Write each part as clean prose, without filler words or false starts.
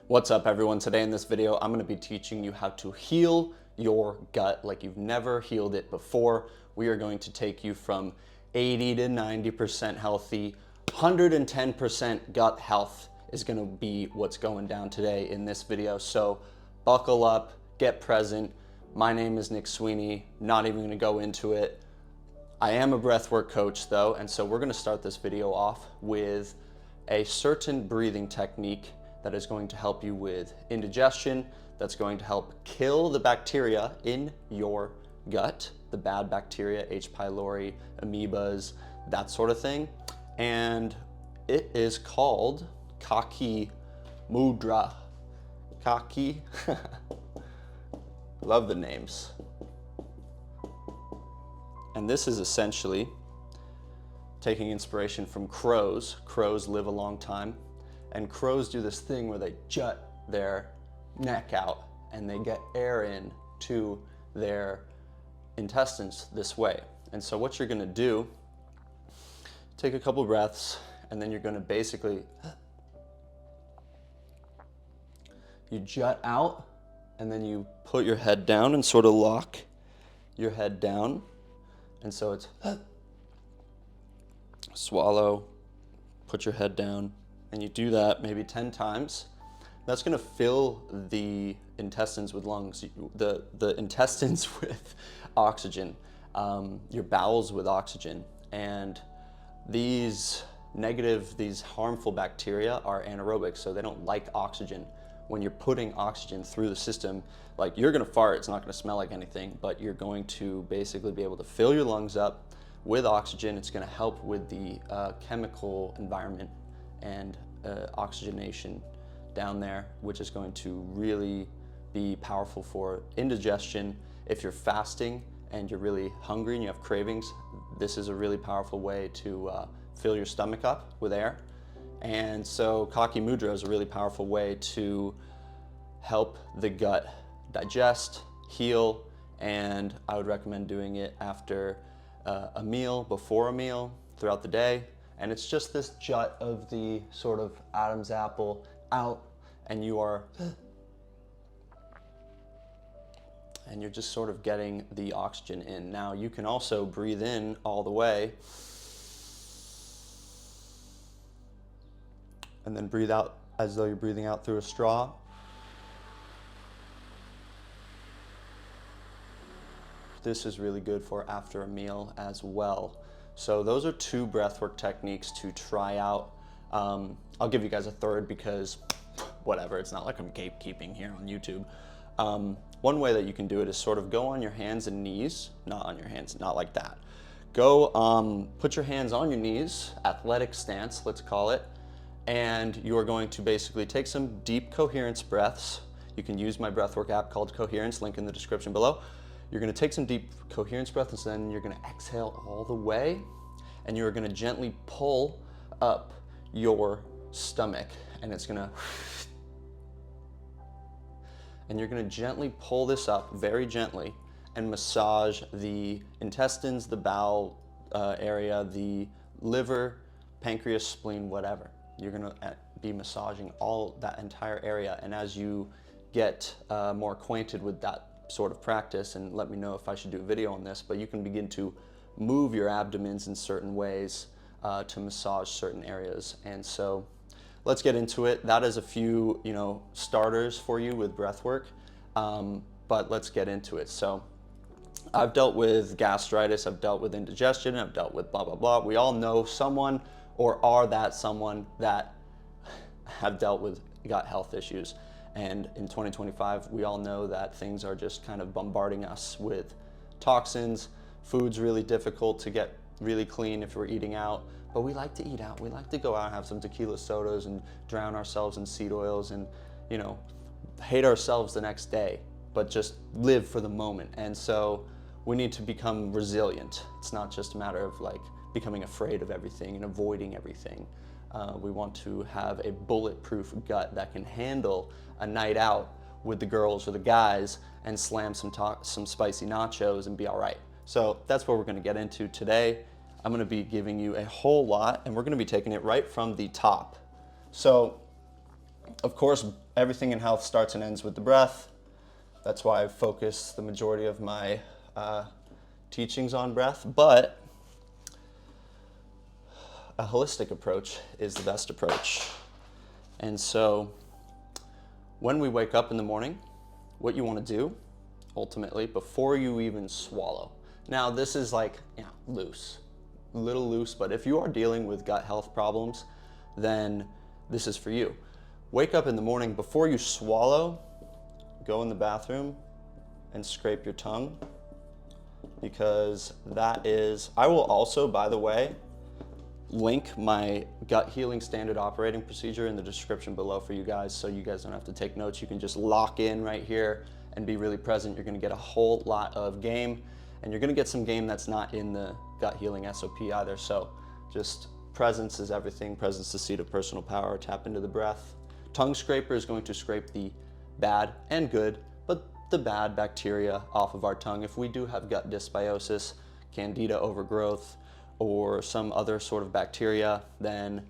What's up everyone? Today in this video, I'm going to be teaching you how to heal your gut like you've never healed it before. We are going to take you from 80 to 90% healthy, 110% gut health is going to be what's going down today in this video. So buckle up, get present. My name is Nick Sweeney, not even going to go into it. I am a breathwork coach though, and so we're going to start this video off with a certain breathing technique that is going to help you with indigestion, that's going to help kill the bacteria in your gut, the bad bacteria, H. pylori, amoebas, that sort of thing. And it is called Kaki Mudra. Kaki. Love the names. And this is essentially taking inspiration from crows. Crows live a long time. And crows do this thing where they jut their neck out and they get air in to their intestines this way. And so what you're gonna do, take a couple breaths, and then you're gonna basically, you jut out, and then you put your head down and sort of lock your head down. And so it's swallow, put your head down, and you do that maybe 10 times. That's gonna fill the intestines with lungs, the intestines with oxygen, your bowels with oxygen. And these harmful bacteria are anaerobic, so they don't like oxygen. When you're putting oxygen through the system, like you're gonna fart, it's not gonna smell like anything, but you're going to basically be able to fill your lungs up with oxygen. It's gonna help with the chemical environment and oxygenation down there, which is going to really be powerful for indigestion. If you're fasting and you're really hungry and you have cravings, this is a really powerful way to fill your stomach up with air. And so Kaki Mudra is a really powerful way to help the gut digest, heal, and I would recommend doing it after a meal, before a meal, throughout the day. And it's just this jut of the sort of Adam's apple out, and you're just sort of getting the oxygen in. Now you can also breathe in all the way and then breathe out as though you're breathing out through a straw. This is really good for after a meal as well. So those are two breathwork techniques to try out. I'll give you guys a third because whatever, it's not like I'm gatekeeping here on YouTube. One way that you can do it is sort of go on your hands and knees, not on your hands, not like that. Go, put your hands on your knees, athletic stance, let's call it, and you are going to basically take some deep coherence breaths. You can use my breathwork app called Coherence, link in the description below. You're gonna take some deep coherence breaths, and then you're gonna exhale all the way, and you're gonna gently pull up your stomach, and it's gonna, and you're gonna gently pull this up very gently and massage the intestines, the bowel area, the liver, pancreas, spleen, whatever. You're gonna be massaging all that entire area, and as you get more acquainted with that sort of practice, and let me know if I should do a video on this, but you can begin to move your abdomens in certain ways to massage certain areas. And so let's get into it. That is a few, starters for you with breathwork, but let's get into it. So I've dealt with gastritis, I've dealt with indigestion, I've dealt with blah, blah, blah. We all know someone or are that someone that have dealt with gut health issues. And in 2025, we all know that things are just kind of bombarding us with toxins. Food's really difficult to get really clean if we're eating out, but we like to eat out. We like to go out and have some tequila sodas and drown ourselves in seed oils and, hate ourselves the next day, but just live for the moment. And so we need to become resilient. It's not just a matter of like becoming afraid of everything and avoiding everything. We want to have a bulletproof gut that can handle a night out with the girls or the guys and slam some spicy nachos and be all right. So that's what we're gonna get into today. I'm gonna be giving you a whole lot, and we're gonna be taking it right from the top. So, of course, everything in health starts and ends with the breath. That's why I focus the majority of my teachings on breath, but a holistic approach is the best approach. And so when we wake up in the morning, what you want to do ultimately before you even swallow. Now this is like, loose, a little loose, but if you are dealing with gut health problems, then this is for you. Wake up in the morning, before you swallow, go in the bathroom and scrape your tongue, because that is, I will also, by the way, link my gut healing standard operating procedure in the description below for you guys, so you guys don't have to take notes. You can just lock in right here and be really present. You're gonna get a whole lot of game, and you're gonna get some game that's not in the gut healing SOP either. So just presence is everything. Presence is the seat of personal power. Tap into the breath. Tongue scraper is going to scrape the bad and good, but the bad bacteria off of our tongue. If we do have gut dysbiosis, candida overgrowth, or some other sort of bacteria, then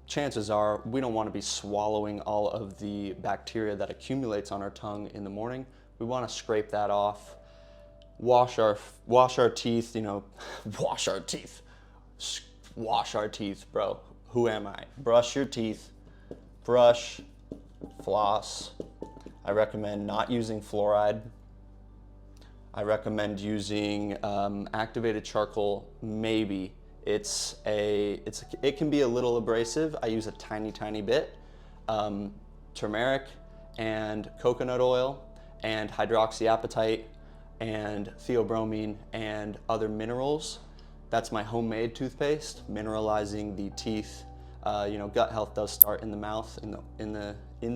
chances are we don't want to be swallowing all of the bacteria that accumulates on our tongue in the morning. We want to scrape that off. Wash our teeth, wash our teeth. Wash our teeth, bro. Who am I? Brush your teeth. Brush, floss. I recommend not using fluoride. I recommend using activated charcoal, maybe. It can be a little abrasive. I use a tiny bit. Turmeric and coconut oil and hydroxyapatite and theobromine and other minerals. That's my homemade toothpaste, mineralizing the teeth. Gut health does start in the mouth, in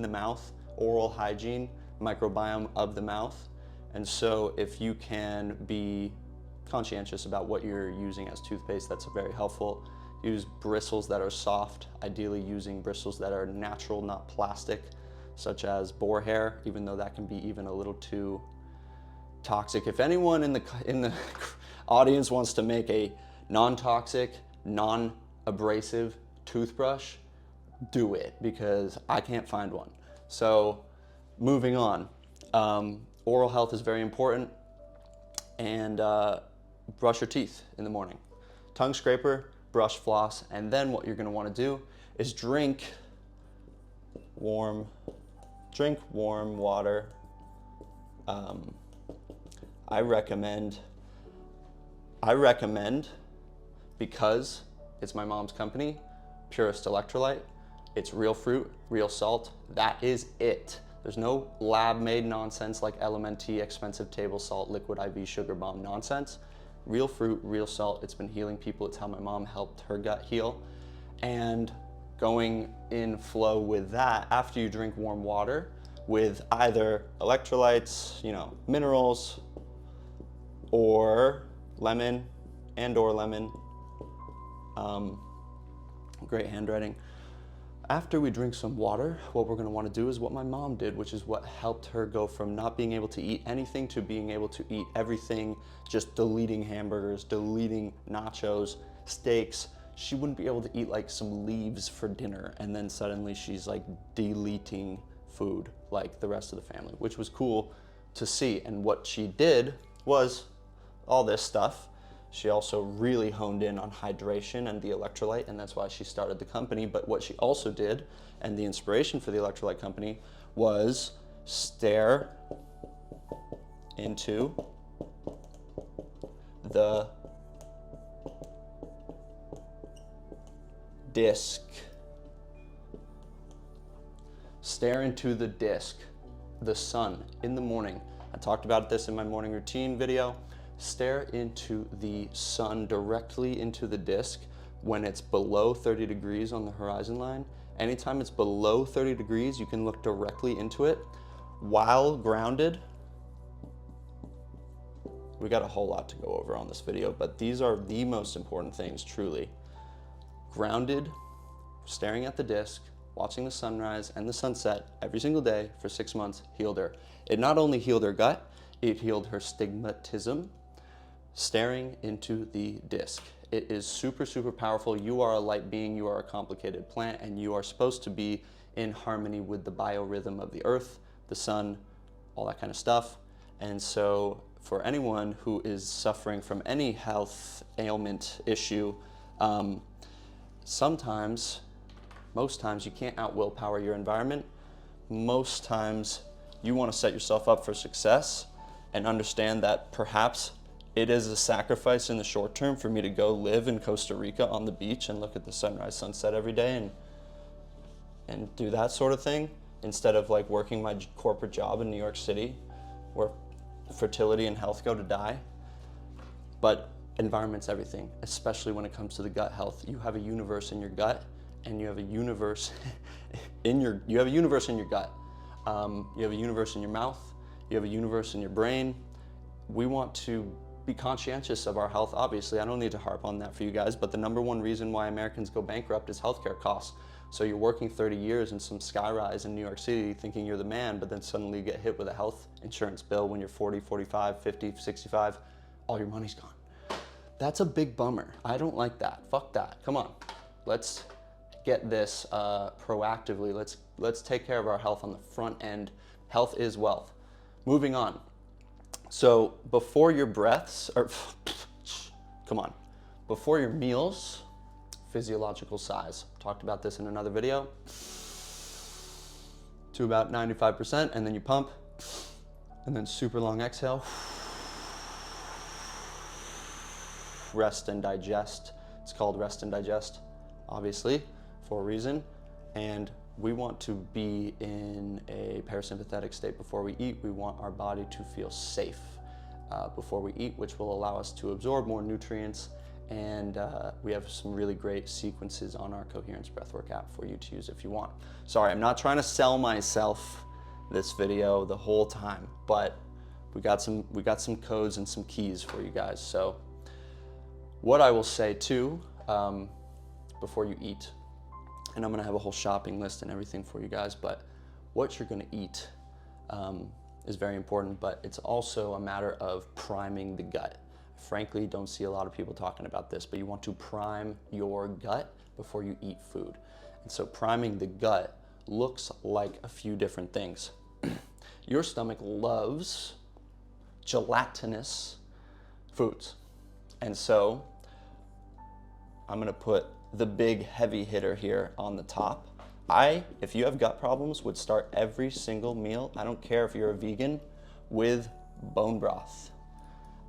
the mouth, oral hygiene, microbiome of the mouth. And so if you can be conscientious about what you're using as toothpaste, that's very helpful. Use bristles that are soft, ideally using bristles that are natural, not plastic, such as boar hair, even though that can be even a little too toxic. If anyone in the audience wants to make a non-toxic, non-abrasive toothbrush, do it, because I can't find one. So moving on. Oral health is very important, and brush your teeth in the morning. Tongue scraper, brush, floss, and then what you're gonna wanna do is drink warm water. I recommend, because it's my mom's company, Purest Electrolyte. It's real fruit, real salt, that is it. There's no lab-made nonsense like LMNT, expensive table salt, liquid IV, sugar bomb nonsense. Real fruit, real salt. It's been healing people. It's how my mom helped her gut heal. And going in flow with that, after you drink warm water with either electrolytes, minerals, or lemon, great handwriting. After we drink some water, what we're gonna wanna do is what my mom did, which is what helped her go from not being able to eat anything to being able to eat everything, just deleting hamburgers, deleting nachos, steaks. She wouldn't be able to eat like some leaves for dinner, and then suddenly she's like deleting food like the rest of the family, which was cool to see. And what she did was all this stuff. She also really honed in on hydration and the electrolyte, and that's why she started the company. But what she also did, and the inspiration for the electrolyte company, was stare into the disc. Stare into the disc, the sun, in the morning. I talked about this in my morning routine video. Stare into the sun, directly into the disc when it's below 30 degrees on the horizon line. Anytime it's below 30 degrees, you can look directly into it. While grounded, we got a whole lot to go over on this video, but these are the most important things, truly. Grounded, staring at the disc, watching the sunrise and the sunset every single day for 6 months healed her. It not only healed her gut, it healed her stigmatism. Staring into the disc. It is super, super powerful. You are a light being, you are a complicated plant, and you are supposed to be in harmony with the biorhythm of the earth, the sun, all that kind of stuff. And so for anyone who is suffering from any health ailment issue, sometimes, most times you can't out willpower your environment. Most times you want to set yourself up for success and understand that perhaps it is a sacrifice in the short term for me to go live in Costa Rica on the beach and look at the sunrise, sunset every day and do that sort of thing, instead of like working my corporate job in New York City where fertility and health go to die. But environment's everything, especially when it comes to the gut health. You have a universe in your gut, and you have a universe in your gut. You have a universe in your mouth. You have a universe in your brain. We want to be conscientious of our health, obviously. I don't need to harp on that for you guys, but the number one reason why Americans go bankrupt is healthcare costs. So you're working 30 years in some skyrise in New York City thinking you're the man, but then suddenly you get hit with a health insurance bill when you're 40, 45, 50, 65, all your money's gone. That's a big bummer. I don't like that. Fuck that. Come on. Let's get this proactively. Let's take care of our health on the front end. Health is wealth. Moving on. So before your breaths, before your meals, physiological size. Talked about this in another video. To about 95%, and then you pump, and then super long exhale. Rest and digest. It's called rest and digest, obviously, for a reason. And we want to be in a parasympathetic state before we eat. We want our body to feel safe before we eat, which will allow us to absorb more nutrients. And we have some really great sequences on our Coherence Breathwork app for you to use if you want. Sorry, I'm not trying to sell myself this video the whole time, but we got some codes and some keys for you guys. So what I will say too, before you eat, and I'm gonna have a whole shopping list and everything for you guys, but what you're gonna eat is very important, but it's also a matter of priming the gut. Frankly, don't see a lot of people talking about this, but you want to prime your gut before you eat food. And so priming the gut looks like a few different things. Your stomach loves gelatinous foods. And so I'm gonna put the big heavy hitter here on the top. If you have gut problems, would start every single meal, I don't care if you're a vegan, with bone broth.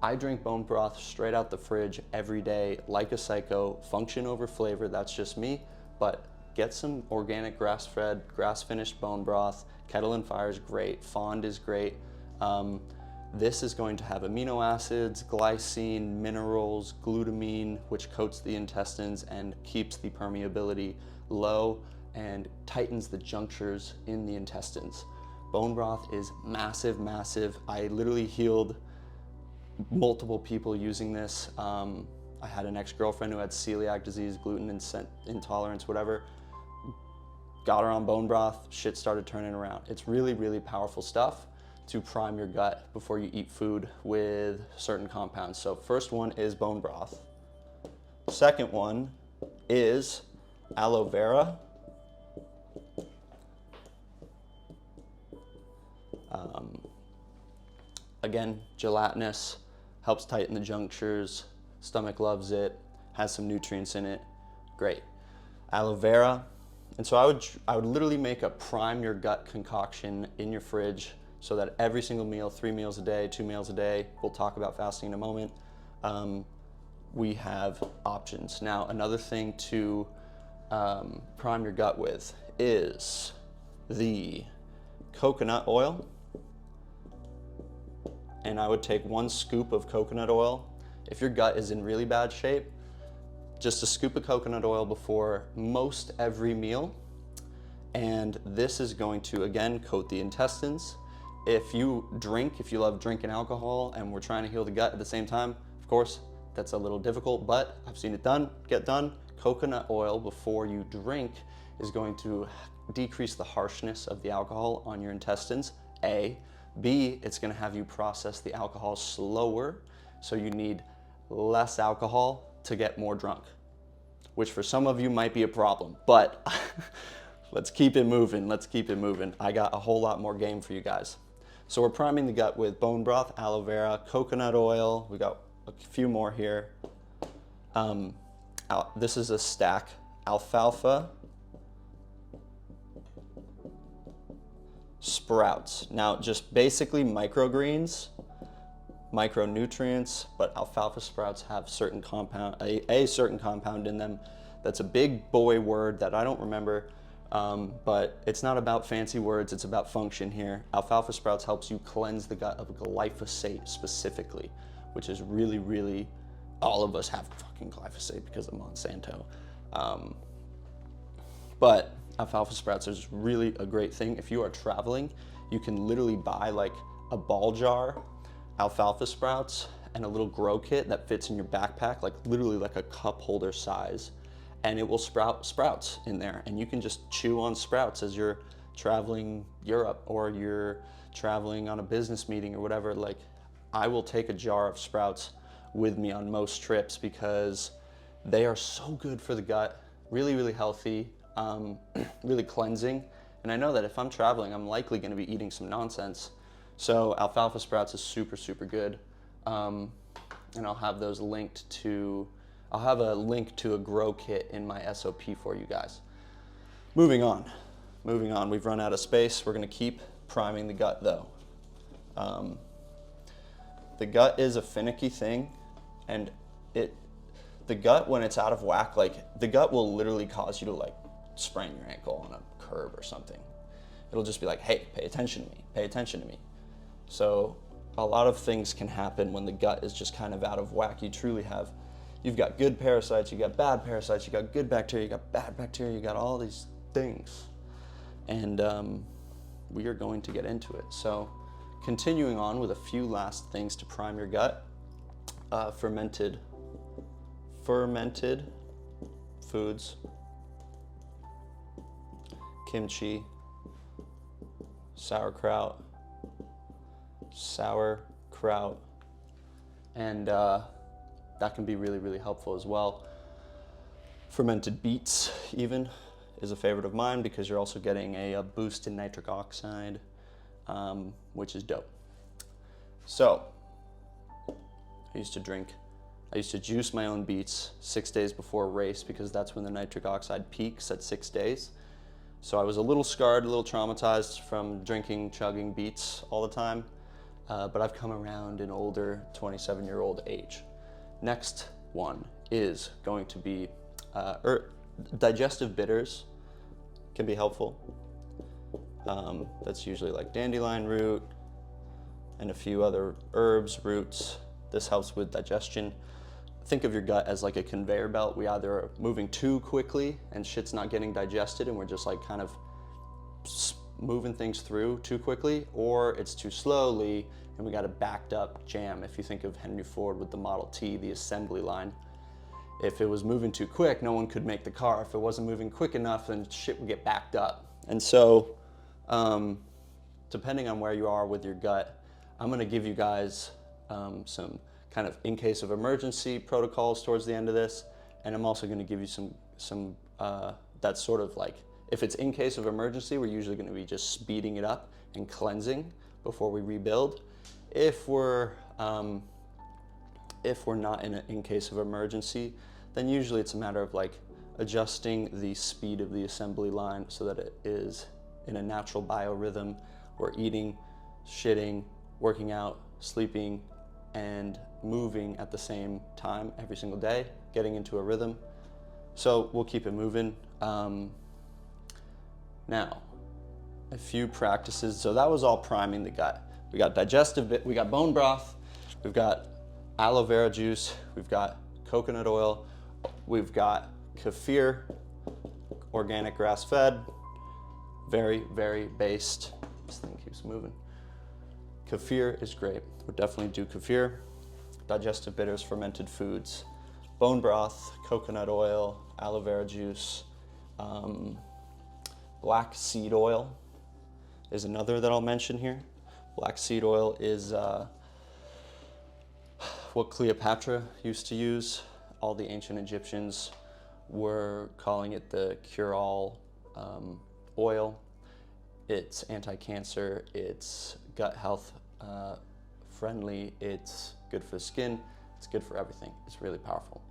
I drink bone broth straight out the fridge every day, like a psycho, function over flavor, that's just me, but get some organic grass-fed, grass-finished bone broth. Kettle and Fire is great, Fond is great. This is going to have amino acids, glycine, minerals, glutamine, which coats the intestines and keeps the permeability low and tightens the junctures in the intestines. Bone broth is massive, massive. I literally healed multiple people using this. I had an ex-girlfriend who had celiac disease, gluten intolerance, whatever. Got her on bone broth, shit started turning around. It's really, really powerful stuff to prime your gut before you eat food with certain compounds. So first one is bone broth. Second one is aloe vera. Again, gelatinous, helps tighten the junctures, stomach loves it, has some nutrients in it, great. Aloe vera, and so I would literally make a prime your gut concoction in your fridge so that every single meal, 3 meals a day, 2 meals a day, we'll talk about fasting in a moment, we have options. Now, another thing to prime your gut with is the coconut oil. And I would take 1 scoop of coconut oil. If your gut is in really bad shape, just a scoop of coconut oil before most every meal. And this is going to, again, coat the intestines. If you love drinking alcohol and we're trying to heal the gut at the same time, of course, that's a little difficult, but I've seen it get done. Coconut oil before you drink is going to decrease the harshness of the alcohol on your intestines, A. B, it's gonna have you process the alcohol slower, so you need less alcohol to get more drunk, which for some of you might be a problem, but Let's keep it moving. Let's keep it moving. I got a whole lot more game for you guys. So we're priming the gut with bone broth, aloe vera, coconut oil. We got a few more here. This is a stack. Alfalfa, sprouts. Now, just basically microgreens, micronutrients, but alfalfa sprouts have certain compound, a certain compound in them. That's a big boy word that I don't remember, but it's not about fancy words, it's about function here. Alfalfa sprouts helps you cleanse the gut of glyphosate specifically, which is really, really, all of us have fucking glyphosate because of Monsanto. But alfalfa sprouts is really a great thing. If you are traveling, you can literally buy like a ball jar, alfalfa sprouts, and a little grow kit that fits in your backpack, like literally like a cup holder size, and it will sprout sprouts in there. And you can just chew on sprouts as you're traveling Europe or you're traveling on a business meeting or whatever. Like, I will take a jar of sprouts with me on most trips because they are so good for the gut, really, really healthy, really cleansing. And I know that if I'm traveling, I'm likely going to be eating some nonsense. So alfalfa sprouts is super, super good. And I'll have those linked to, I'll have a link to a grow kit in my SOP for you guys. Moving on. We've run out of space. We're going to keep priming the gut though. The gut is a finicky thing, and the gut, when it's out of whack, like the gut will literally cause you to like sprain your ankle on a curb or something. It'll just be like, hey, pay attention to me, pay attention to me. So a lot of things can happen when the gut is just kind of out of whack. You've got good parasites, you got bad parasites, you got good bacteria, you got bad bacteria, you got all these things. And we are going to get into it. So continuing on with a few last things to prime your gut. Fermented foods, kimchi, sauerkraut, and that can be really, really helpful as well. Fermented beets even is a favorite of mine because you're also getting a boost in nitric oxide, which is dope. So I used to juice my own beets 6 days before a race because that's when the nitric oxide peaks at 6 days. So I was a little scarred, a little traumatized from chugging beets all the time, but I've come around in older 27-year-old age. Next one is going to be digestive bitters can be helpful. That's usually like dandelion root and a few other herbs, roots. This helps with digestion. Think of your gut as like a conveyor belt. We either are moving too quickly and shit's not getting digested and we're just like kind of moving things through too quickly, or it's too slowly and we got a backed up jam. If you think of Henry Ford with the Model T, the assembly line, if it was moving too quick, no one could make the car. If it wasn't moving quick enough, then shit would get backed up. And so, depending on where you are with your gut, I'm gonna give you guys some kind of in case of emergency protocols towards the end of this, and I'm also gonna give you some that's sort of like, if it's in case of emergency, we're usually gonna be just speeding it up and cleansing before we rebuild. If we're not in case of emergency, then usually it's a matter of like adjusting the speed of the assembly line so that it is in a natural biorhythm. We're eating, shitting, working out, sleeping, and moving at the same time every single day, getting into a rhythm. So we'll keep it moving. Now, a few practices. So that was all priming the gut. We got we got bone broth, we've got aloe vera juice, we've got coconut oil, we've got kefir, organic grass-fed, very, very based. This thing keeps moving. Kefir is great. We'll definitely do kefir. Digestive bitters, fermented foods, bone broth, coconut oil, aloe vera juice, black seed oil is another that I'll mention here. Black seed oil is what Cleopatra used to use. All the ancient Egyptians were calling it the cure-all oil. It's anti-cancer, it's gut health friendly, it's good for the skin, it's good for everything. It's really powerful.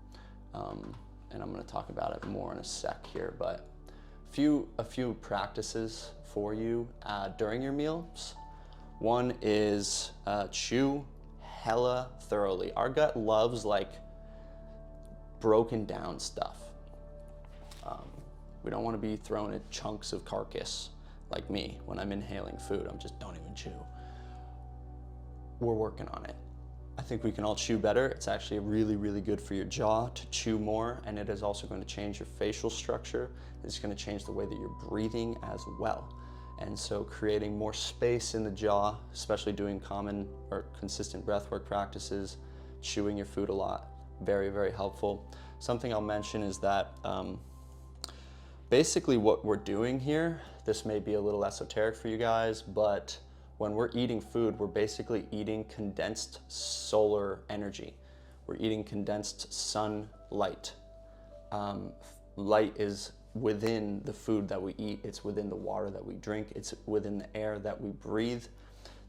And I'm going to talk about it more in a sec here, but a few practices for you during your meals. One is chew hella thoroughly. Our gut loves like broken down stuff. We don't want to be thrown in chunks of carcass like me when I'm inhaling food. I'm just don't even chew. We're working on it. I think we can all chew better. It's actually really, really good for your jaw to chew more, and it is also going to change your facial structure. It's going to change the way that you're breathing as well. And so creating more space in the jaw, especially doing common or consistent breathwork practices, chewing your food a lot, very, very helpful. Something I'll mention is that basically what we're doing here, this may be a little esoteric for you guys, but when we're eating food, we're basically eating condensed solar energy. We're eating condensed sunlight. Light is within the food that we eat, it's within the water that we drink, it's within the air that we breathe.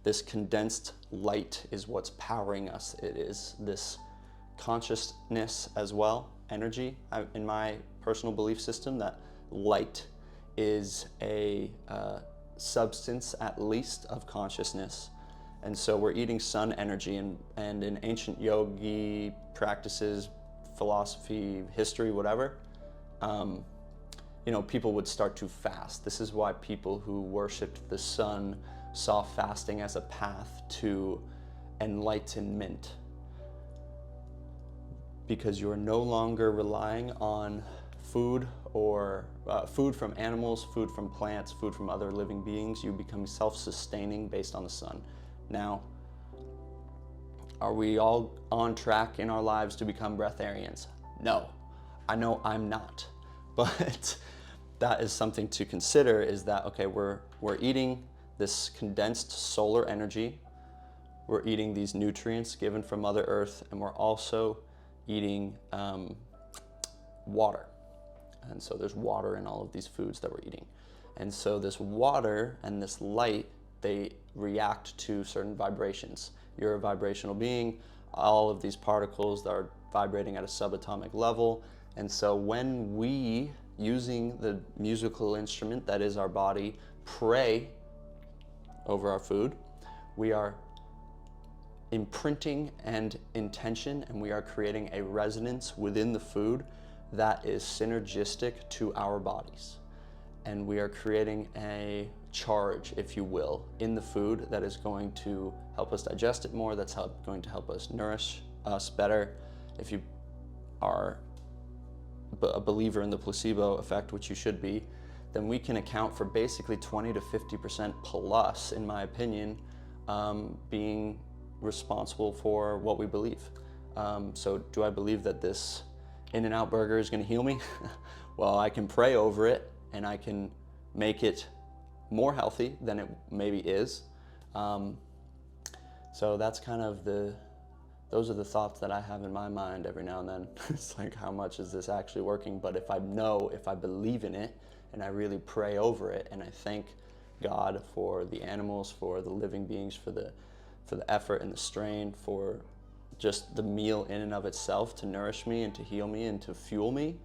This condensed light is what's powering us. It is this consciousness as well, energy. In my personal belief system, that light is a substance at least of consciousness. And so we're eating sun energy, and in ancient yogi practices, philosophy, history, whatever, people would start to fast. This is why people who worshiped the sun saw fasting as a path to enlightenment, because you're no longer relying on food or food from animals, food from plants, food from other living beings. You become self-sustaining based on the sun. Now, are we all on track in our lives to become breatharians? No, I know I'm not, but that is something to consider, is that, okay, we're eating this condensed solar energy, we're eating these nutrients given from Mother Earth, and we're also eating water. And so there's water in all of these foods that we're eating. And so this water and this light, they react to certain vibrations. You're a vibrational being. All of these particles that are vibrating at a subatomic level. And so when we, using the musical instrument that is our body, pray over our food, we are imprinting and intention, and we are creating a resonance within the food that is synergistic to our bodies. And we are creating a charge, if you will, in the food that is going to help us digest it more, that's going to help us nourish us better. If you are a believer in the placebo effect, which you should be, then we can account for basically 20 to 50% plus, in my opinion, being responsible for what we believe. So do I believe that this In-N-Out burger is going to heal me? Well, I can pray over it, and I can make it more healthy than it maybe is. So that's kind of those are the thoughts that I have in my mind every now and then. It's like, how much is this actually working? But if I believe in it, and I really pray over it, and I thank God for the animals, for the living beings, for the effort and the strain, for just the meal in and of itself to nourish me and to heal me and to fuel me,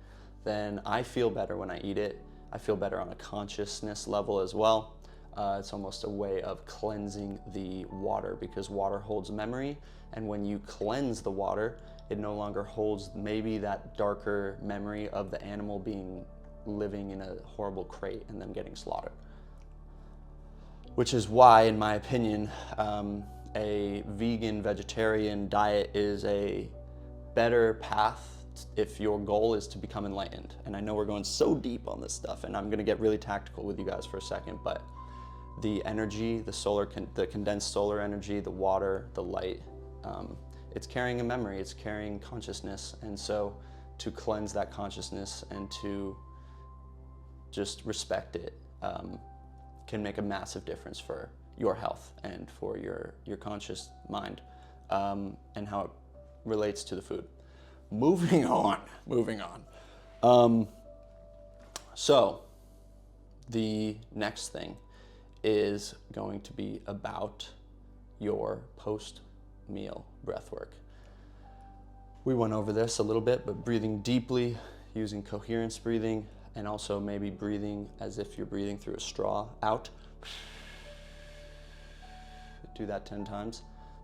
then I feel better when I eat it. I feel better on a consciousness level as well. It's almost a way of cleansing the water, because water holds memory, and when you cleanse the water, it no longer holds maybe that darker memory of the animal living in a horrible crate and them getting slaughtered. Which is why, in my opinion, a vegan, vegetarian diet is a better path if your goal is to become enlightened. And I know we're going so deep on this stuff, and I'm going to get really tactical with you guys for a second, but the energy, the condensed solar energy, the water, the light, it's carrying a memory, it's carrying consciousness. And so to cleanse that consciousness and to just respect it can make a massive difference for your health and for your conscious mind, and how it relates to the food. Moving on. So The next thing is going to be about your post-meal breath work. We went over this a little bit, but breathing deeply, using coherence breathing, and also maybe breathing as if you're breathing through a straw out. Do that 10 times.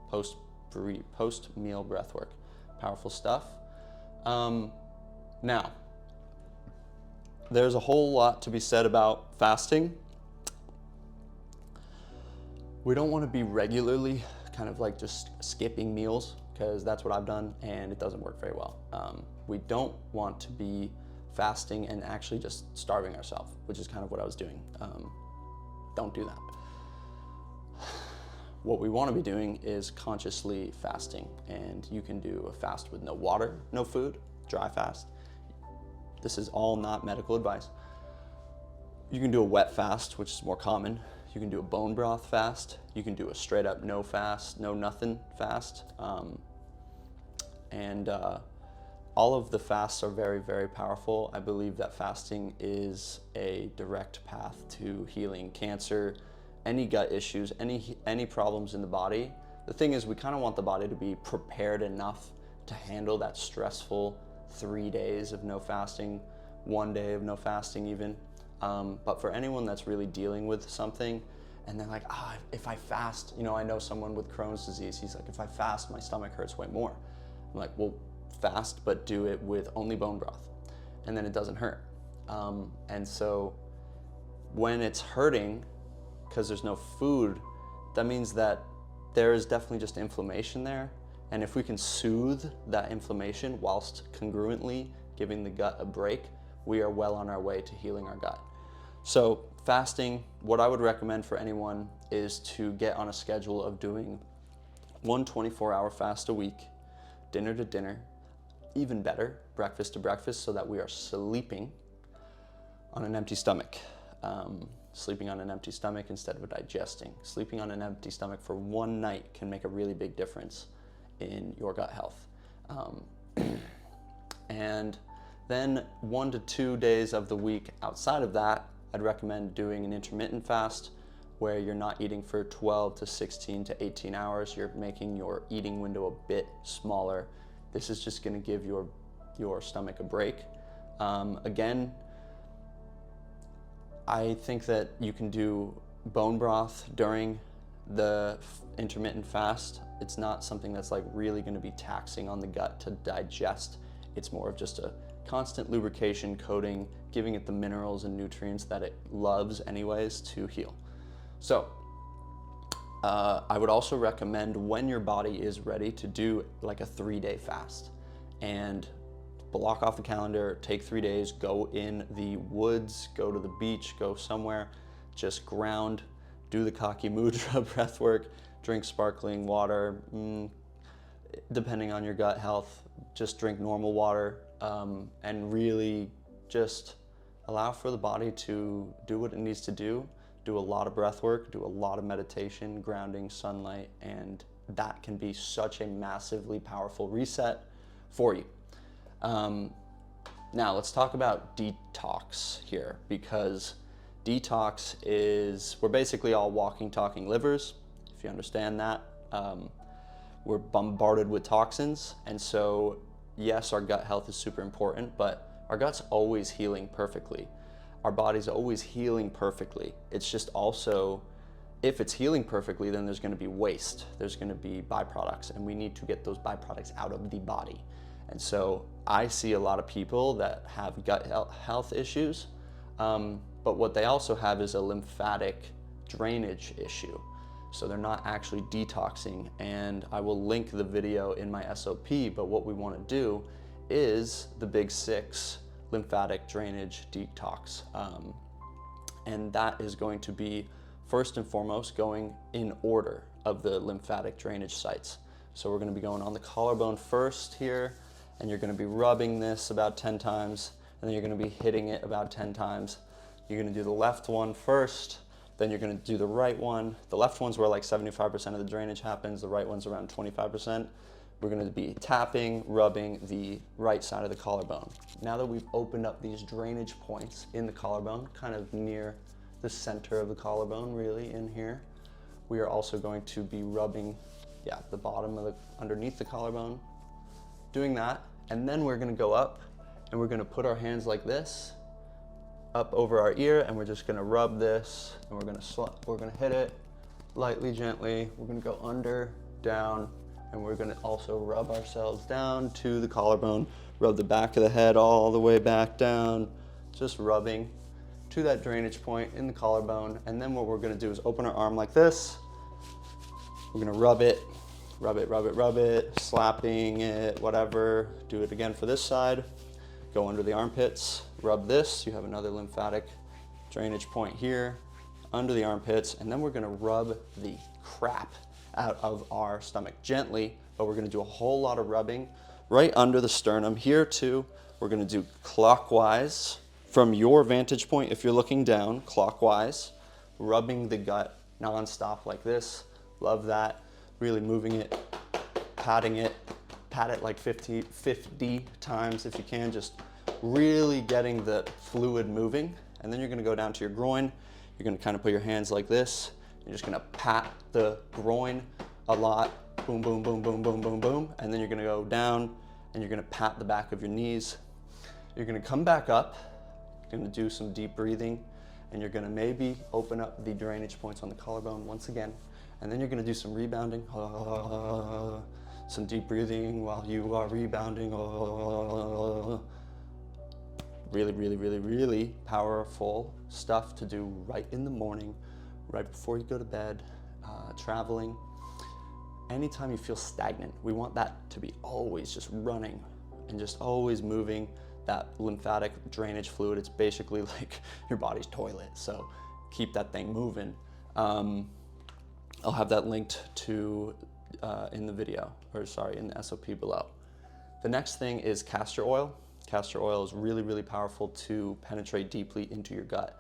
Post-meal breath work. Powerful stuff. Now, there's a whole lot to be said about fasting. We don't want to be regularly kind of like just skipping meals, because that's what I've done and it doesn't work very well. We don't want to be fasting and actually just starving ourselves, which is kind of what I was doing. Don't do that. What we want to be doing is consciously fasting, and you can do a fast with no water, no food, dry fast. This is all not medical advice. You can do a wet fast, which is more common. You can do a bone broth fast. You can do a straight up no fast, no nothing fast. All of the fasts are very, very powerful. I believe that fasting is a direct path to healing cancer, any gut issues, any problems in the body. The thing is, we kind of want the body to be prepared enough to handle that stressful 3 days of no fasting, 1 day of no fasting even. But for anyone that's really dealing with something and they're like, if I fast, I know someone with Crohn's disease, he's like, if I fast, my stomach hurts way more. I'm like, well, fast, but do it with only bone broth, and then it doesn't hurt. And so when it's hurting because there's no food, that means that there is definitely just inflammation there. And if we can soothe that inflammation whilst congruently giving the gut a break, we are well on our way to healing our gut. So fasting, what I would recommend for anyone is to get on a schedule of doing 1 24-hour fast a week, dinner to dinner, even better, breakfast to breakfast, so that we are sleeping on an empty stomach. Sleeping on an empty stomach instead of digesting. Sleeping on an empty stomach for 1 night can make a really big difference in your gut health. And then 1 to 2 days of the week outside of that, I'd recommend doing an intermittent fast where you're not eating for 12 to 16 to 18 hours. You're making your eating window a bit smaller. This is just gonna give your stomach a break. Again, I think that you can do bone broth during the intermittent fast. It's not something that's like really gonna be taxing on the gut to digest. It's more of just a constant lubrication, coating, giving it the minerals and nutrients that it loves anyways to heal. So I would also recommend, when your body is ready, to do like a 3-day fast and block off the calendar, take 3 days, go in the woods, go to the beach, go somewhere, just ground, do the Kaki Mudra breath work, drink sparkling water, depending on your gut health, just drink normal water, and really just allow for the body to do what it needs to do a lot of breath work, do a lot of meditation, grounding, sunlight, and that can be such a massively powerful reset for you. Now let's talk about detox here, because detox is, we're basically all walking, talking livers, if you understand that. We're bombarded with toxins, and so yes, our gut health is super important, but our gut's always healing perfectly. Our body's always healing perfectly. It's just also, if it's healing perfectly, then there's gonna be waste. There's gonna be byproducts, and we need to get those byproducts out of the body. And so I see a lot of people that have gut health issues, but what they also have is a lymphatic drainage issue. So they're not actually detoxing, and I will link the video in my SOP, but what we wanna do is the big 6 lymphatic drainage detox. And that is going to be, first and foremost, going in order of the lymphatic drainage sites. So we're gonna be going on the collarbone first here, and you're gonna be rubbing this about 10 times, and then you're gonna be hitting it about 10 times. You're gonna do the left one first, then you're gonna do the right one. The left one's where like 75% of the drainage happens, the right one's around 25%. We're gonna be tapping, rubbing the right side of the collarbone. Now that we've opened up these drainage points in the collarbone, kind of near the center of the collarbone, really in here. We are also going to be rubbing, the bottom of the, underneath the collarbone, doing that. And then we're gonna go up and we're gonna put our hands like this, up over our ear, and we're just gonna rub this, and we're gonna hit it lightly, gently. We're gonna go under, down, and we're gonna also rub ourselves down to the collarbone, rub the back of the head all the way back down, just rubbing to that drainage point in the collarbone. And then what we're gonna do is open our arm like this. We're gonna rub it, rub it, rub it, rub it, slapping it, whatever. Do it again for this side. Go under the armpits, rub this. You have another lymphatic drainage point here, under the armpits, and then we're gonna rub the crap out of our stomach gently, but we're gonna do a whole lot of rubbing right under the sternum. Here too, we're gonna do clockwise from your vantage point. If you're looking down, clockwise, rubbing the gut nonstop like this. Love that. Really moving it, patting it, pat it like 50 times if you can, just really getting the fluid moving. And then you're gonna go down to your groin. You're gonna kind of put your hands like this. You're just gonna pat the groin a lot. Boom, boom, boom, boom, boom, boom, boom. And then you're gonna go down and you're gonna pat the back of your knees. You're gonna come back up. You're gonna do some deep breathing, and you're gonna maybe open up the drainage points on the collarbone once again. And then you're gonna do some rebounding. Some deep breathing while you are rebounding. Really, really, really, really powerful stuff to do right in the morning, right before you go to bed, traveling. Anytime you feel stagnant, we want that to be always just running and just always moving that lymphatic drainage fluid. It's basically like your body's toilet, so keep that thing moving. I'll have that linked to in the video, or sorry, in the SOP below. The next thing is castor oil. Castor oil is really, really powerful to penetrate deeply into your gut.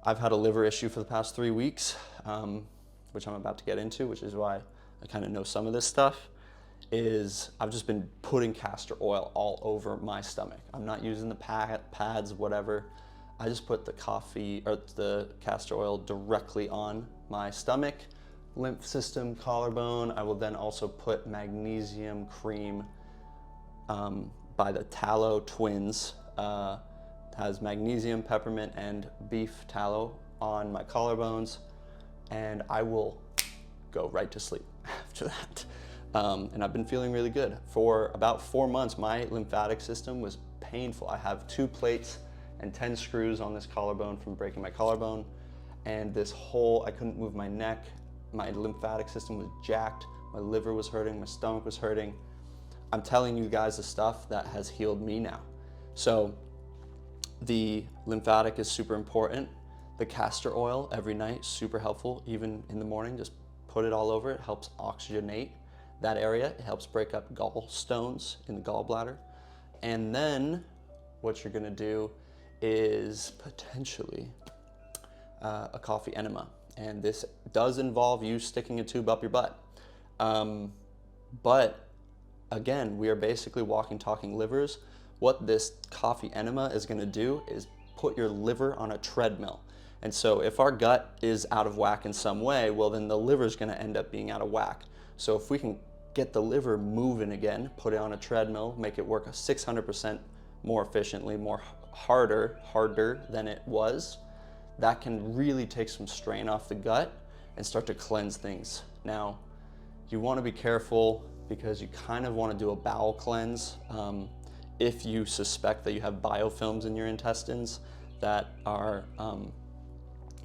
I've had a liver issue for the past 3 weeks, which I'm about to get into, which is why I kind of know some of this stuff. I've just been putting castor oil all over my stomach. I'm not using the pads, whatever. I just put the castor oil directly on my stomach, lymph system, collarbone. I will then also put magnesium cream by the Tallow Twins. Has magnesium, peppermint, and beef tallow on my collarbones, and I will go right to sleep after that. And I've been feeling really good. For about 4 months, my lymphatic system was painful. I have 2 plates and 10 screws on this collarbone from breaking my collarbone, and I couldn't move my neck. My lymphatic system was jacked. My liver was hurting, my stomach was hurting. I'm telling you guys the stuff that has healed me now. So the lymphatic is super important. The castor oil every night, super helpful. Even in the morning, just put it all over. It helps oxygenate that area. It helps break up gallstones in the gallbladder. And then what you're gonna do is potentially a coffee enema. And this does involve you sticking a tube up your butt. But again, we are basically walking, talking livers. What this coffee enema is gonna do is put your liver on a treadmill. And so if our gut is out of whack in some way, well then the liver is gonna end up being out of whack. So if we can get the liver moving again, put it on a treadmill, make it work 600% more efficiently, harder than it was, that can really take some strain off the gut and start to cleanse things. Now, you wanna be careful because you kind of wanna do a bowel cleanse. If you suspect that you have biofilms in your intestines that are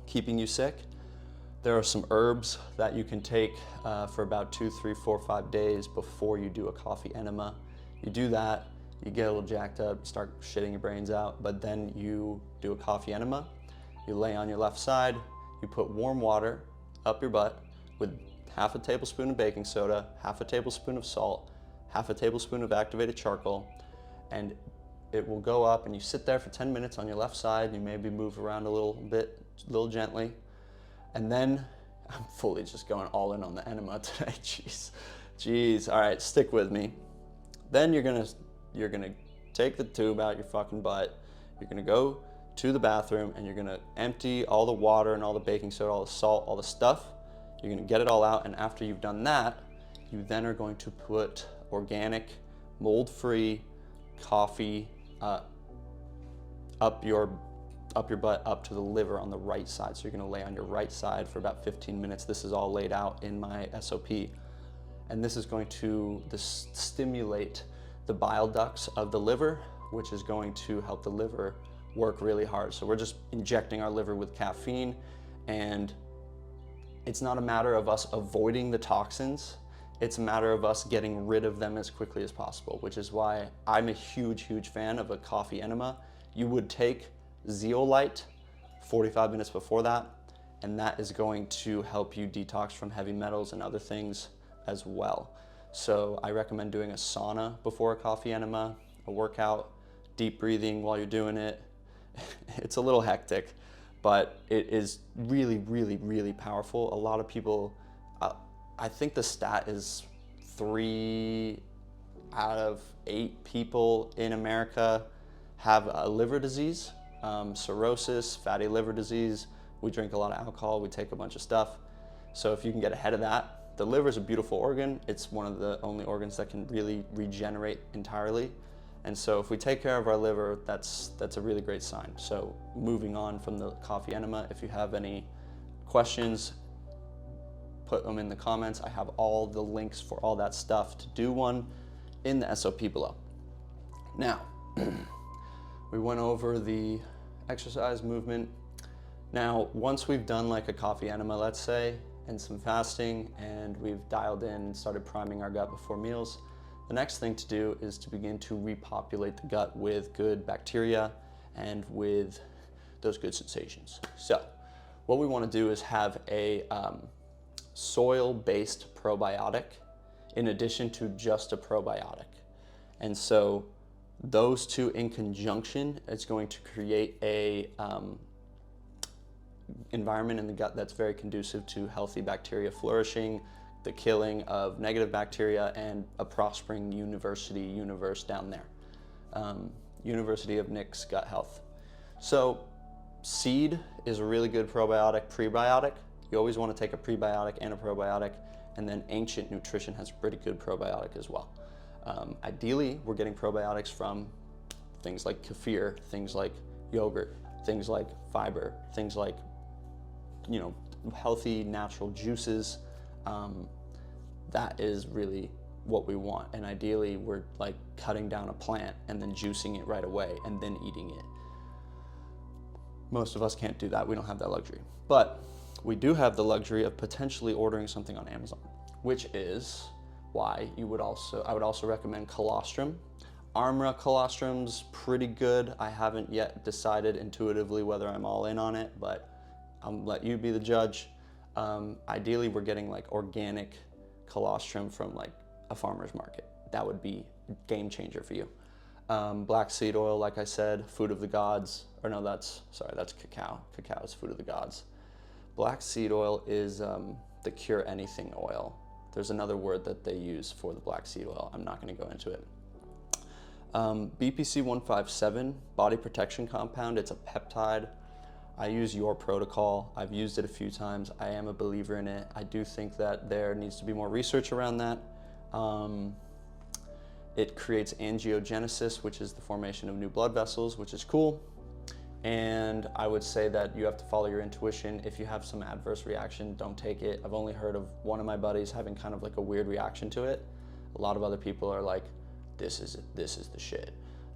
keeping you sick, there are some herbs that you can take for about 2, 3, 4, 5 days before you do a coffee enema. You do that, you get a little jacked up, start shitting your brains out, but then you do a coffee enema. You lay on your left side, you put warm water up your butt with half a tablespoon of baking soda, half a tablespoon of salt, half a tablespoon of activated charcoal, and it will go up, and you sit there for 10 minutes on your left side. You maybe move around a little bit, a little gently. And then I'm fully just going all in on the enema today. Jeez. All right, stick with me. Then you're gonna take the tube out your fucking butt. You're gonna go to the bathroom and you're gonna empty all the water and all the baking soda, all the salt, all the stuff. You're gonna get it all out, and after you've done that, you then are going to put organic, mold-free coffee up your butt, up to the liver on the right side. So you're gonna lay on your right side for about 15 minutes. This is all laid out in my SOP. And this is going to stimulate the bile ducts of the liver, which is going to help the liver work really hard. So we're just injecting our liver with caffeine, and it's not a matter of us avoiding the toxins. It's a matter of us getting rid of them as quickly as possible, which is why I'm a huge, huge fan of a coffee enema. You would take zeolite 45 minutes before that, and that is going to help you detox from heavy metals and other things as well. So I recommend doing a sauna before a coffee enema, a workout, deep breathing while you're doing it. It's a little hectic, but it is really, really, really powerful. A lot of people, I think the stat is 3 out of 8 people in America have a liver disease, cirrhosis, fatty liver disease. We drink a lot of alcohol, we take a bunch of stuff. So if you can get ahead of that, the liver is a beautiful organ. It's one of the only organs that can really regenerate entirely. And so if we take care of our liver, that's a really great sign. So moving on from the coffee enema, if you have any questions, put them in the comments. I have all the links for all that stuff to do one in the SOP below. Now, we went over the exercise movement. Now, once we've done like a coffee enema, let's say, and some fasting, and we've dialed in and started priming our gut before meals, the next thing to do is to begin to repopulate the gut with good bacteria and with those good sensations. So what we want to do is have a soil-based probiotic in addition to just a probiotic. And so those two in conjunction is going to create a environment in the gut that's very conducive to healthy bacteria flourishing, the killing of negative bacteria, and a prospering universe down there. University of Nick's Gut Health. So seed is a really good probiotic, prebiotic. You always want to take a prebiotic and a probiotic, and then Ancient Nutrition has a pretty good probiotic as well. Ideally, we're getting probiotics from things like kefir, things like yogurt, things like fiber, things like, you know, healthy natural juices. That is really what we want. And ideally, we're like cutting down a plant and then juicing it right away and then eating it. Most of us can't do that. We don't have that luxury. But we do have the luxury of potentially ordering something on Amazon, which is why I would also recommend colostrum. Armra colostrum's pretty good. I haven't yet decided intuitively whether I'm all in on it, but I'll let you be the judge. Ideally, we're getting like organic colostrum from like a farmer's market. That would be a game changer for you. Black seed oil, like I said, food of the gods. Or no, that's cacao. Cacao is food of the gods. Black seed oil is the cure anything oil. There's another word that they use for the black seed oil. I'm not going to go into it. BPC 157, body protection compound. It's a peptide. I use Your Protocol. I've used it a few times. I am a believer in it. I do think that there needs to be more research around that. It creates angiogenesis, which is the formation of new blood vessels, which is cool. And I would say that you have to follow your intuition. If you have some adverse reaction, don't take it. I've only heard of one of my buddies having kind of like a weird reaction to it. A lot of other people are like, this is the shit.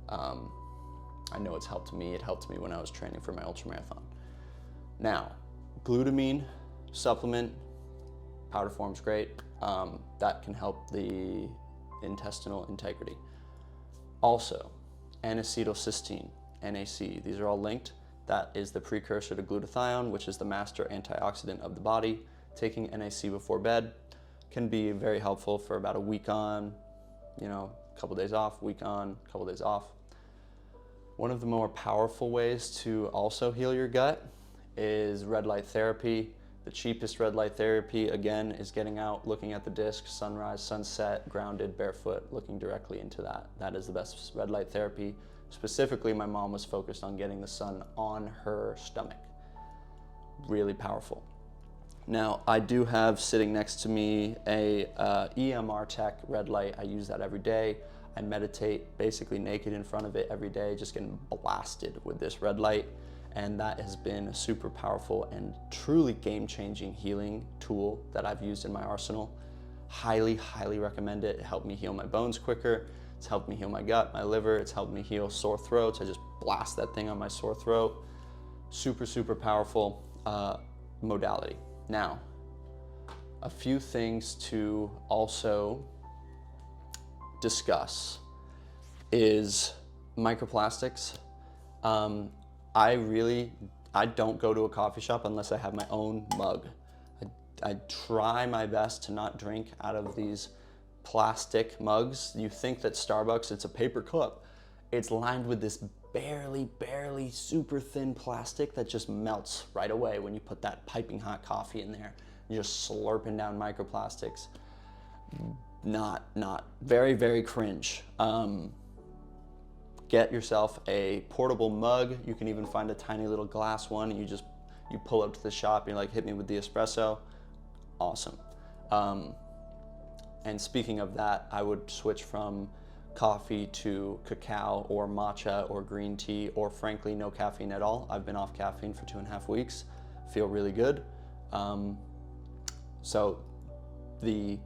I know it's helped me. It helped me when I was training for my ultramarathon. Now, glutamine supplement, powder form's great. That can help the intestinal integrity. Also, N-acetylcysteine, NAC, these are all linked. That is the precursor to glutathione, which is the master antioxidant of the body. Taking NAC before bed can be very helpful for about a week on, you know, a couple days off, week on, a couple days off. One of the more powerful ways to also heal your gut is red light therapy. The cheapest red light therapy, again, is getting out, looking at the disc, sunrise, sunset, grounded, barefoot, looking directly into that. That is the best red light therapy. Specifically, my mom was focused on getting the sun on her stomach. Really powerful. Now, I do have sitting next to me a EMR Tech red light. I use that every day. I meditate basically naked in front of it every day, just getting blasted with this red light. And that has been a super powerful and truly game-changing healing tool that I've used in my arsenal. Highly, highly recommend it. It helped me heal my bones quicker. It's helped me heal my gut, my liver. It's helped me heal sore throats. I just blast that thing on my sore throat. Super, super powerful modality. Now, a few things to also discuss is microplastics. I don't go to a coffee shop unless I have my own mug. I try my best to not drink out of these plastic mugs. You think that Starbucks, it's a paper cup. It's lined with this barely super thin plastic that just melts right away when you put that piping hot coffee in there. You're just slurping down microplastics. Not very cringe. Get yourself a portable mug. You can even find a tiny little glass one, and you pull up to the shop and you're like, hit me with the espresso. Awesome. And speaking of that, I would switch from coffee to cacao or matcha or green tea, or frankly, no caffeine at all. I've been off caffeine for 2.5 weeks. Feel really good. So the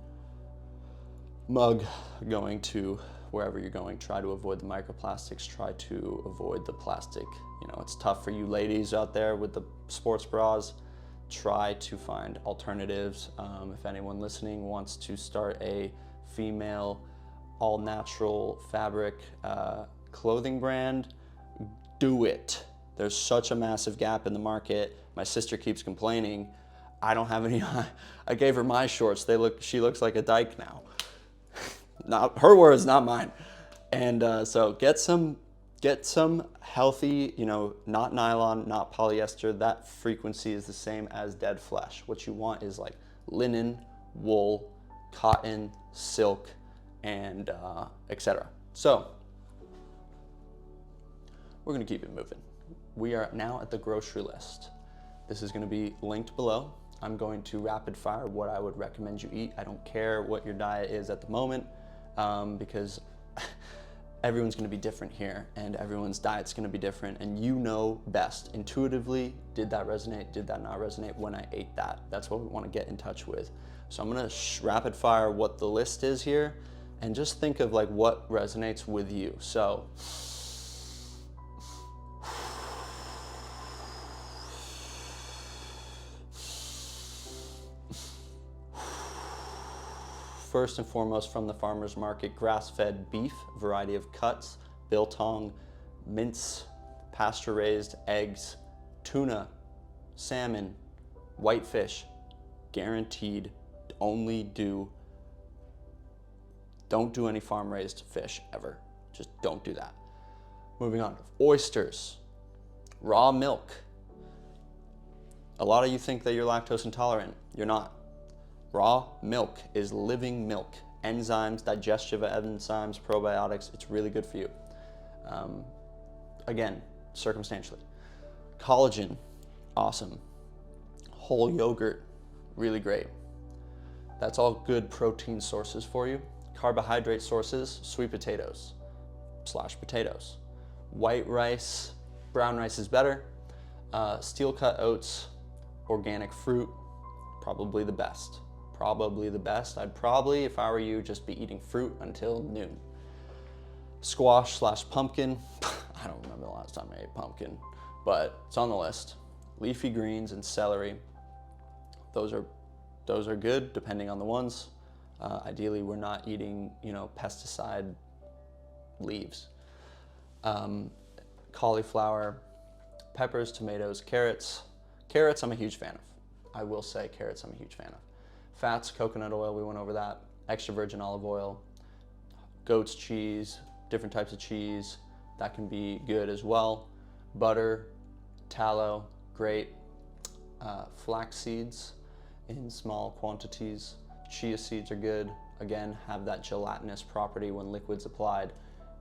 mug, going to wherever you're going, try to avoid the microplastics, try to avoid the plastic. You know, it's tough for you ladies out there with the sports bras. Try to find alternatives. If anyone listening wants to start a female all-natural fabric clothing brand, do it. There's such a massive gap in the market. My sister keeps complaining, I don't have any, I gave her my shorts, she looks like a dyke now. Not her words, not mine. And so get some healthy, you know, not nylon, not polyester. That frequency is the same as dead flesh. What you want is like linen, wool, cotton, silk, and etc. So we're gonna keep it moving. We are now at the grocery list. This is gonna be linked below. I'm going to rapid fire what I would recommend you eat. I don't care what your diet is at the moment, because everyone's gonna be different here, and everyone's diet's gonna be different, and you know best. Intuitively, did that resonate, did that not resonate when I ate that? That's what we wanna get in touch with. So I'm gonna rapid fire what the list is here, and just think of like what resonates with you. So, first and foremost, from the farmer's market, grass-fed beef, variety of cuts, biltong, mince, pasture-raised eggs, tuna, salmon, whitefish, guaranteed. Don't do any farm-raised fish ever. Just don't do that. Moving on, oysters, raw milk. A lot of you think that you're lactose intolerant. You're not. Raw milk is living milk. Enzymes, digestive enzymes, probiotics, it's really good for you. Again, circumstantially. Collagen, awesome. Whole yogurt, really great. That's all good protein sources for you. Carbohydrate sources, sweet potatoes / potatoes. White rice, brown rice is better. Steel cut oats, organic fruit, probably the best. I'd probably, if I were you, just be eating fruit until noon. Squash / pumpkin. I don't remember the last time I ate pumpkin, but it's on the list. Leafy greens and celery. Those are good depending on the ones. Ideally, we're not eating, you know, pesticide leaves. Cauliflower, peppers, tomatoes, carrots. Carrots, I'm a huge fan of. I will say carrots, I'm a huge fan of. Fats, coconut oil, we went over that. Extra virgin olive oil, goat's cheese, different types of cheese, that can be good as well. Butter, tallow, great. Flax seeds in small quantities. Chia seeds are good. Again, have that gelatinous property when liquids applied,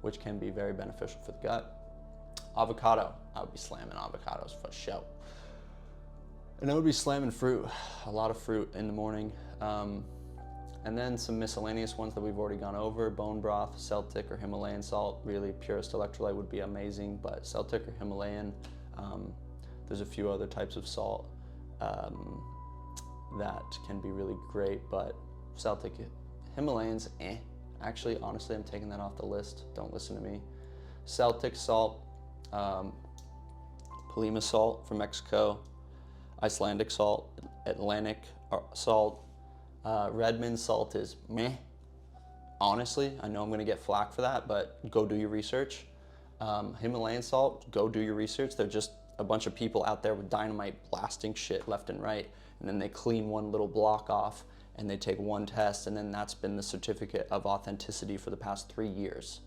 which can be very beneficial for the gut. Avocado. I would be slamming avocados for sure. And I would be slamming fruit, a lot of fruit in the morning. And then some miscellaneous ones that we've already gone over: bone broth, Celtic or Himalayan salt. Really purest electrolyte would be amazing, but Celtic or Himalayan. There's a few other types of salt that can be really great, but Celtic, Himalayan's Actually, honestly, I'm taking that off the list. Don't listen to me. Celtic salt, Palima salt from Mexico, Icelandic salt, Atlantic salt. Redmond salt is meh. Honestly, I know I'm gonna get flack for that, but go do your research. Himalayan salt, go do your research. They're just a bunch of people out there with dynamite blasting shit left and right, and then they clean one little block off and they take one test, and then that's been the certificate of authenticity for the past 3 years.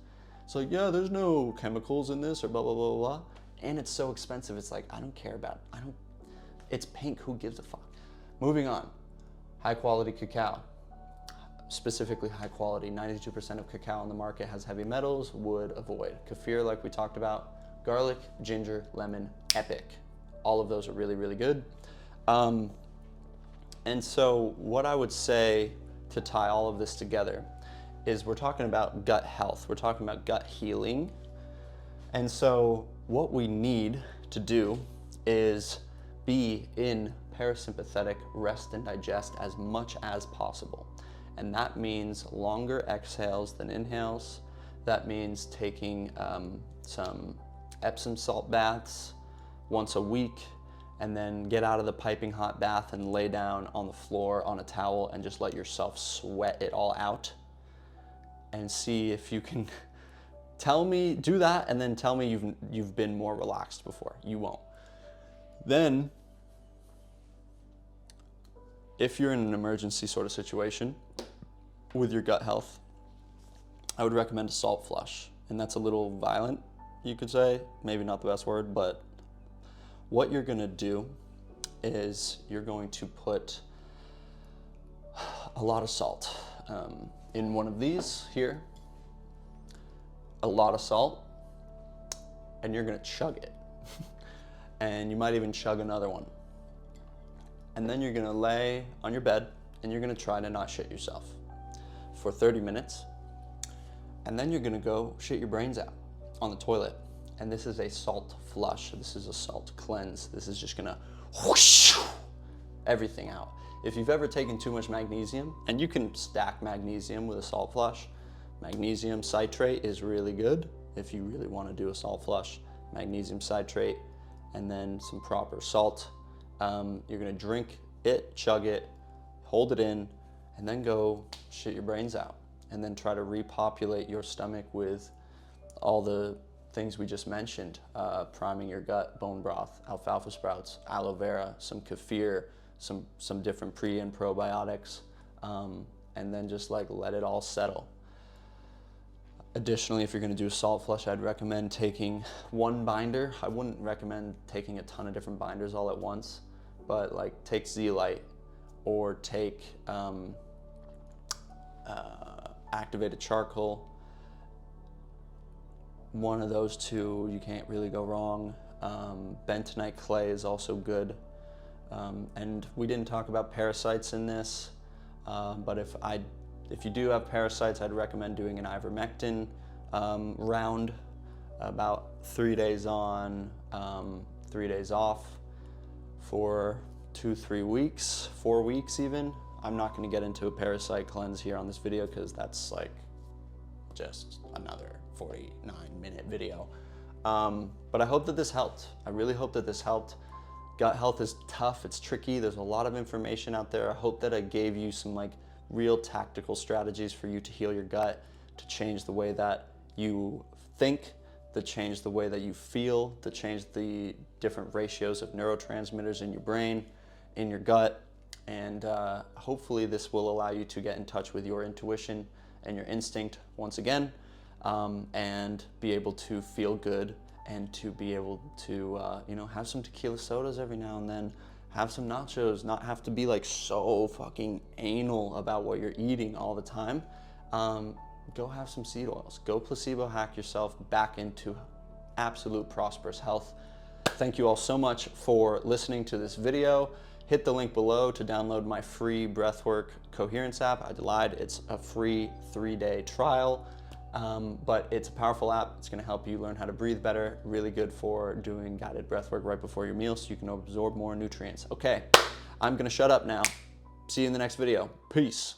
It's like, yeah, there's no chemicals in this or blah, blah, blah, blah. And it's so expensive. It's like, I don't care about it. It's pink, who gives a fuck? Moving on. High quality cacao, specifically high quality. 92% of cacao on the market has heavy metals, would avoid. Kefir, like we talked about, garlic, ginger, lemon, epic. All of those are really, really good. And so what I would say to tie all of this together is we're talking about gut health. We're talking about gut healing. And so what we need to do is be in parasympathetic rest and digest as much as possible. And that means longer exhales than inhales. That means taking some Epsom salt baths once a week, and then get out of the piping hot bath and lay down on the floor on a towel and just let yourself sweat it all out. And see if you can do that, and then tell me you've been more relaxed before. You won't. Then, if you're in an emergency sort of situation with your gut health, I would recommend a salt flush. And that's a little violent, you could say, maybe not the best word, but what you're gonna do is you're going to put a lot of salt in one of these here, a lot of salt, and you're gonna chug it. And you might even chug another one. And then you're gonna lay on your bed and you're gonna try to not shit yourself for 30 minutes. And then you're gonna go shit your brains out on the toilet. And this is a salt flush. This is a salt cleanse. This is just gonna whoosh everything out. If you've ever taken too much magnesium, and you can stack magnesium with a salt flush, magnesium citrate is really good if you really wanna do a salt flush. Magnesium citrate, and then some proper salt. You're gonna drink it, chug it, hold it in, and then go shit your brains out. And then try to repopulate your stomach with all the things we just mentioned, priming your gut, bone broth, alfalfa sprouts, aloe vera, some kefir, some different pre and probiotics, and then just like let it all settle. Additionally, if you're gonna do a salt flush, I'd recommend taking one binder. I wouldn't recommend taking a ton of different binders all at once, but like take zeolite or take activated charcoal. One of those two, you can't really go wrong. Bentonite clay is also good. And we didn't talk about parasites in this, but if you do have parasites, I'd recommend doing an ivermectin round, about 3 days on, 3 days off for 2-3 weeks, 4 weeks even. I'm not gonna get into a parasite cleanse here on this video because that's like just another 49-minute video. But I hope that this helped. I really hope that this helped. Gut health is tough, it's tricky, there's a lot of information out there. I hope that I gave you some like real tactical strategies for you to heal your gut, to change the way that you think, to change the way that you feel, to change the different ratios of neurotransmitters in your brain, in your gut. And hopefully this will allow you to get in touch with your intuition and your instinct once again, and be able to feel good, and to be able to have some tequila sodas every now and then, have some nachos, not have to be like so fucking anal about what you're eating all the time. Go have some seed oils. Go placebo hack yourself back into absolute prosperous health. Thank you all so much for listening to this video. Hit the link below to download my free Breathwork Coherence app. I lied, it's a free 3-day trial, but it's a powerful app. It's gonna help you learn how to breathe better. Really good for doing guided breathwork right before your meal so you can absorb more nutrients. Okay, I'm gonna shut up now. See you in the next video. Peace.